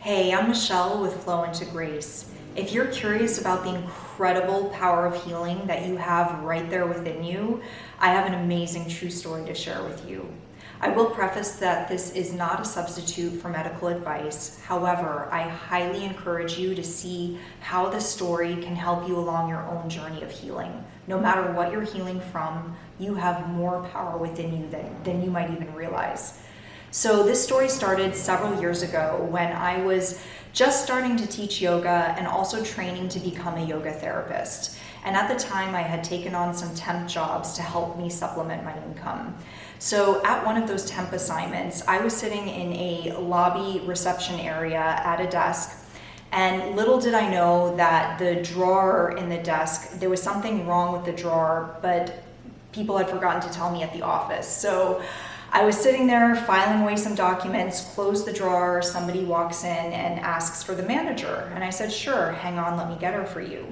Hey, I'm Michelle with Flow into Grace. If you're curious about the incredible power of healing that you have right there within you, I have an amazing true story to share with you. I will preface that this is not a substitute for medical advice. However, I highly encourage you to see how this story can help you along your own journey of healing. No matter what you're healing from, you have more power within you than you might even realize. So this story started several years ago when I was just starting to teach yoga and also training to become a yoga therapist. And at the time I had taken on some temp jobs to help me supplement my income. So at one of those temp assignments, I was sitting in a lobby reception area at a desk, and little did I know that the drawer in the desk, there was something wrong with the drawer, but people had forgotten to tell me at the office. So I was sitting there filing away some documents, close the drawer, somebody walks in and asks for the manager. And I said, sure, hang on, let me get her for you.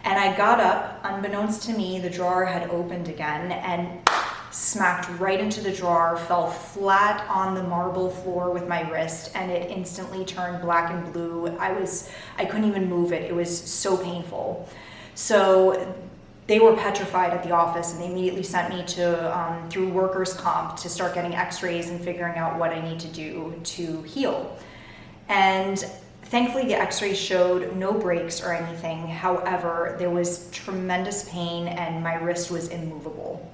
And I got up, unbeknownst to me, the drawer had opened again and smacked right into the drawer, fell flat on the marble floor with my wrist, and it instantly turned black and blue. I couldn't even move it. It was so painful. So they were petrified at the office, and they immediately sent me to through workers' comp to start getting x-rays and figuring out what I need to do to heal. And thankfully the x-rays showed no breaks or anything. However, there was tremendous pain and my wrist was immovable.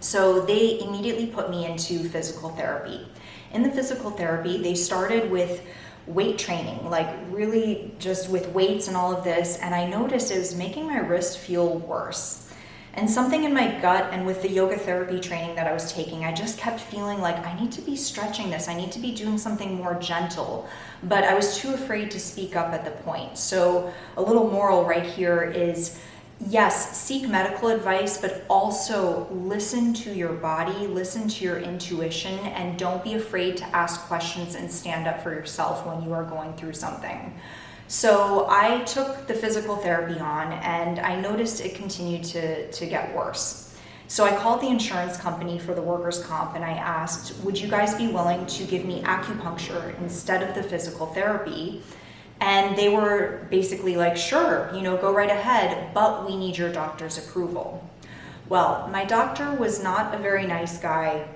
So they immediately put me into physical therapy. In the physical therapy, they started with weight training, like really just with weights and all of this, and I noticed it was making my wrist feel worse. And something in my gut and with the yoga therapy training that I was taking, I just kept feeling like I need to be stretching this, I need to be doing something more gentle, but I was too afraid to speak up at the point. So a little moral right here is, yes, seek medical advice, but also listen to your body, listen to your intuition, and don't be afraid to ask questions and stand up for yourself when you are going through something. So I took the physical therapy on and I noticed it continued to get worse. So I called the insurance company for the workers' comp and I asked, would you guys be willing to give me acupuncture instead of the physical therapy? And they were basically like, sure, go right ahead, but we need your doctor's approval. Well, my doctor was not a very nice guy.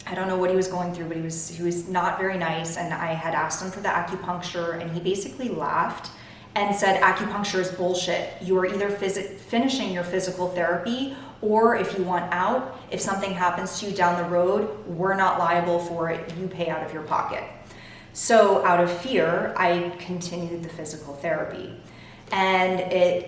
I don't know what he was going through, but he was not very nice. And I had asked him for the acupuncture and he basically laughed and said, acupuncture is bullshit. You are either finishing your physical therapy, or if you want out, if something happens to you down the road, we're not liable for it. You pay out of your pocket. So out of fear, I continued the physical therapy, and it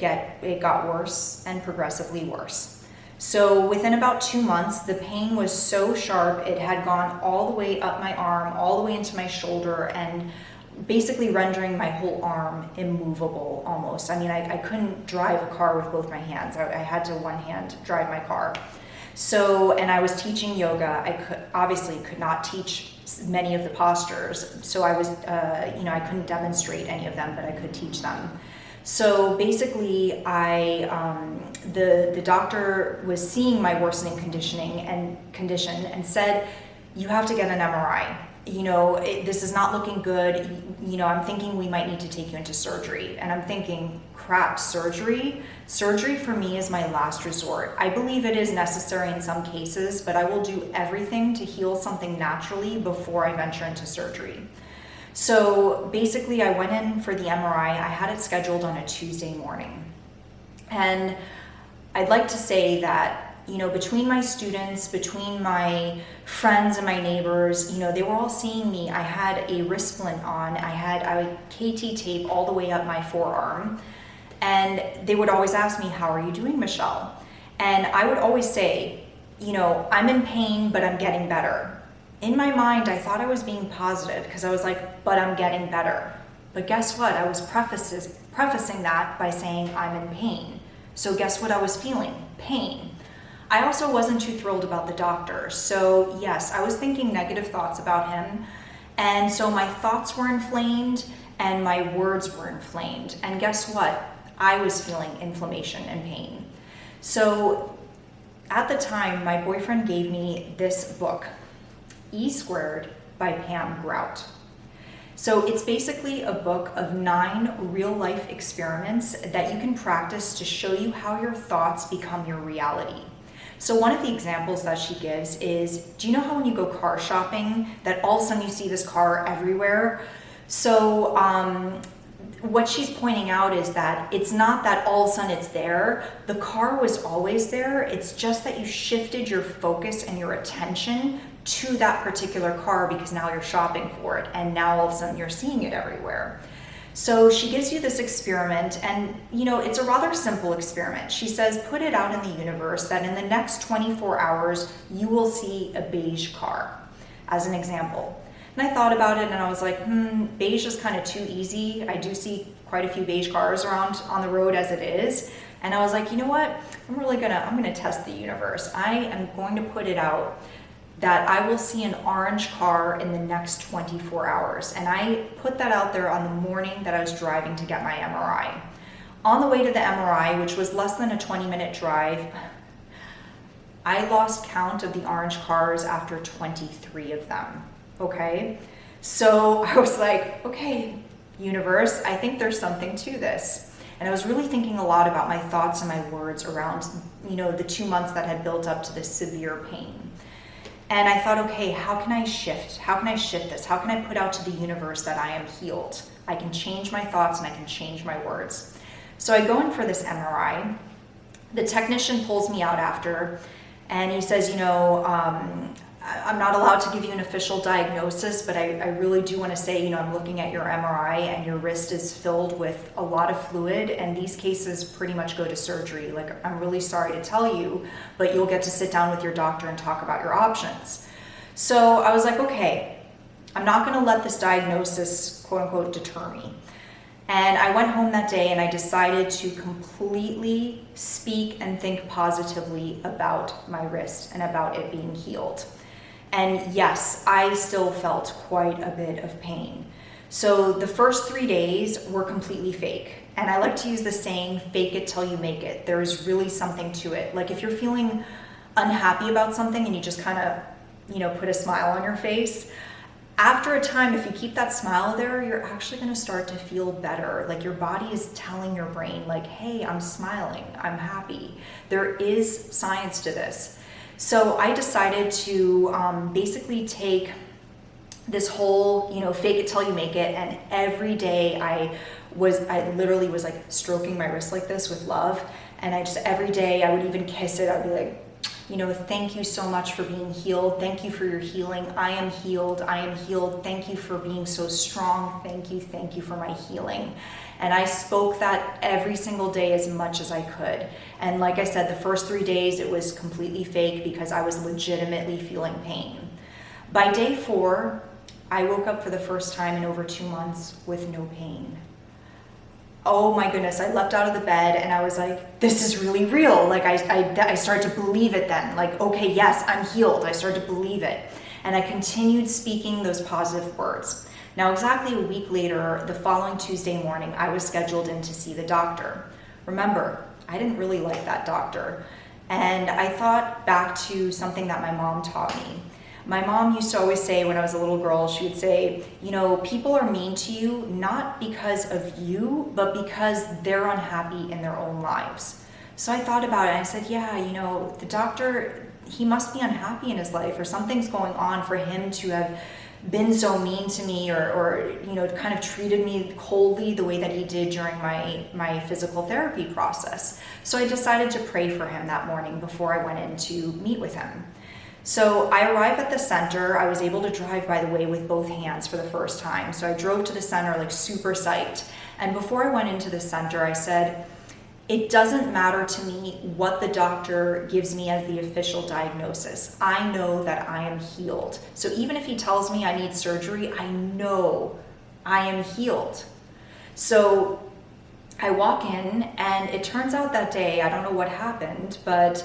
got worse and progressively worse. So within about 2 months, the pain was so sharp, it had gone all the way up my arm, all the way into my shoulder, and basically rendering my whole arm immovable almost. I mean, I couldn't drive a car with both my hands. I had to one hand drive my car. So, and I was teaching yoga. I could not teach many of the postures. So I was, I couldn't demonstrate any of them, but I could teach them. So basically, the doctor was seeing my worsening condition and said, you have to get an MRI. This is not looking good. I'm thinking we might need to take you into surgery. And I'm thinking, crap, surgery? Surgery for me is my last resort. I believe it is necessary in some cases, but I will do everything to heal something naturally before I venture into surgery. So basically I went in for the MRI. I had it scheduled on a Tuesday morning. And I'd like to say that between my students, between my friends and my neighbors, they were all seeing me. I had a wrist splint on. I had KT tape all the way up my forearm. And they would always ask me, how are you doing, Michelle? And I would always say, I'm in pain, but I'm getting better. In my mind, I thought I was being positive because I was like, but I'm getting better. But guess what? I was prefacing that by saying I'm in pain. So guess what I was feeling? Pain. I also wasn't too thrilled about the doctor. So yes, I was thinking negative thoughts about him. And so my thoughts were inflamed and my words were inflamed. And guess what? I was feeling inflammation and pain. So at the time, my boyfriend gave me this book, E Squared by Pam Grout. So it's basically a book of 9 real-life experiments that you can practice to show you how your thoughts become your reality. So one of the examples that she gives is, do you know how when you go car shopping that all of a sudden you see this car everywhere? So what she's pointing out is that it's not that all of a sudden it's there. The car was always there. It's just that you shifted your focus and your attention to that particular car because now you're shopping for it and now all of a sudden you're seeing it everywhere. So she gives you this experiment, and it's a rather simple experiment. She says, put it out in the universe that in the next 24 hours, you will see a beige car, as an example. And I thought about it and I was like, beige is kind of too easy. I do see quite a few beige cars around on the road as it is. And I was like, you know what? I'm gonna test the universe. I am going to put it out that I will see an orange car in the next 24 hours. And I put that out there on the morning that I was driving to get my MRI. On the way to the MRI, which was less than a 20-minute drive, I lost count of the orange cars after 23 of them, okay? So I was like, okay, universe, I think there's something to this. And I was really thinking a lot about my thoughts and my words around, the 2 months that had built up to this severe pain. And I thought, okay, how can I shift? How can I shift this? How can I put out to the universe that I am healed? I can change my thoughts and I can change my words. So I go in for this MRI. The technician pulls me out after, and he says, I'm not allowed to give you an official diagnosis, but I really do want to say, I'm looking at your MRI and your wrist is filled with a lot of fluid, and these cases pretty much go to surgery. Like, I'm really sorry to tell you, but you'll get to sit down with your doctor and talk about your options. So I was like, okay, I'm not going to let this diagnosis, quote unquote, deter me. And I went home that day and I decided to completely speak and think positively about my wrist and about it being healed. And yes, I still felt quite a bit of pain. So the first 3 days were completely fake. And I like to use the saying, fake it till you make it. There is really something to it. Like if you're feeling unhappy about something and you just kind of, put a smile on your face, after a time, if you keep that smile there, you're actually going to start to feel better. Like your body is telling your brain like, hey, I'm smiling, I'm happy. There is science to this. So I decided to basically take this whole, fake it till you make it. And every day I literally was like stroking my wrist like this with love. And every day I would even kiss it. I'd be like, thank you so much for being healed. Thank you for your healing. I am healed. I am healed. Thank you for being so strong. Thank you for my healing. And I spoke that every single day as much as I could. And like I said, the first 3 days it was completely fake because I was legitimately feeling pain. By day 4, I woke up for the first time in over 2 months with no pain. Oh my goodness, I leapt out of the bed and I was like, this is really real. Like I started to believe it then. Like, okay, yes, I'm healed. I started to believe it. And I continued speaking those positive words. Now, exactly a week later, the following Tuesday morning, I was scheduled in to see the doctor. Remember, I didn't really like that doctor. And I thought back to something that my mom taught me. My mom used to always say when I was a little girl, she would say, people are mean to you not because of you, but because they're unhappy in their own lives. So I thought about it and I said, yeah, the doctor, he must be unhappy in his life or something's going on for him to have been so mean to me or kind of treated me coldly the way that he did during my physical therapy process. So I decided to pray for him that morning before I went in to meet with him. So I arrived at the center. I was able to drive, by the way, with both hands for the first time. So I drove to the center like super psyched. And before I went into the center, I said, it doesn't matter to me what the doctor gives me as the official diagnosis. I know that I am healed. So even if he tells me I need surgery, I know I am healed. So I walk in and it turns out that day, I don't know what happened, but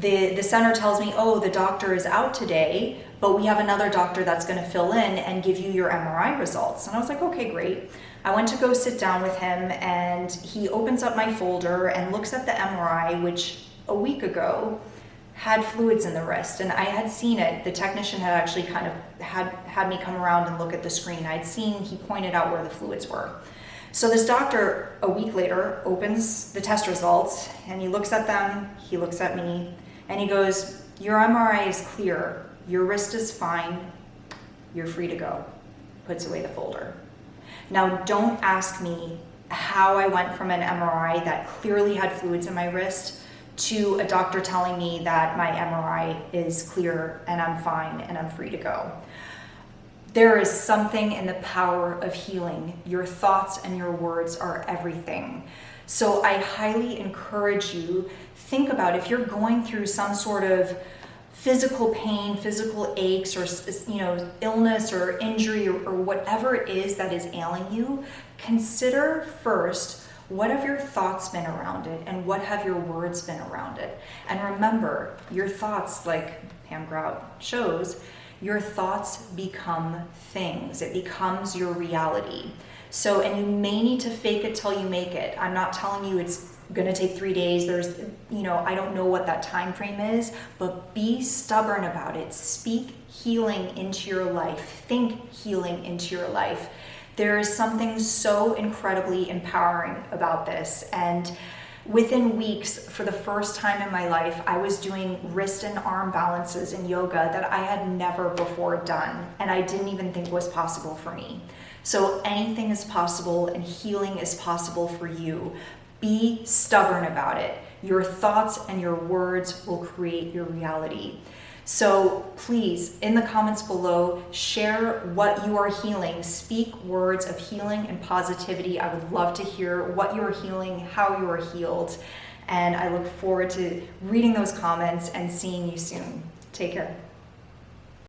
the center tells me, oh, the doctor is out today, but we have another doctor that's going to fill in and give you your MRI results. And I was like, okay, great. I went to go sit down with him and he opens up my folder and looks at the MRI, which a week ago had fluids in the wrist, and I had seen it. The technician had actually kind of had me come around and look at the screen. I'd seen, he pointed out where the fluids were. So this doctor, a week later, opens the test results, and he looks at them, he looks at me, and he goes, "Your MRI is clear, your wrist is fine, you're free to go." Puts away the folder. Now, don't ask me how I went from an MRI that clearly had fluids in my wrist to a doctor telling me that my MRI is clear and I'm fine and I'm free to go. There is something in the power of healing. Your thoughts and your words are everything. So I highly encourage you, think about if you're going through some sort of physical pain, physical aches, or illness or injury or whatever it is that is ailing you, consider first, what have your thoughts been around it, and what have your words been around it? And remember, your thoughts, like Pam Grout shows, your thoughts become things. It becomes your reality. So, and you may need to fake it till you make it. I'm not telling you it's going to take 3 days. There's, I don't know what that time frame is, but be stubborn about it. Speak healing into your life. Think healing into your life. There is something so incredibly empowering about this. And within weeks, for the first time in my life, I was doing wrist and arm balances in yoga that I had never before done, and I didn't even think was possible for me. So anything is possible, and healing is possible for you. Be stubborn about it. Your thoughts and your words will create your reality. So please, in the comments below, share what you are healing. Speak words of healing and positivity. I would love to hear what you are healing, how you are healed. And I look forward to reading those comments and seeing you soon. Take care.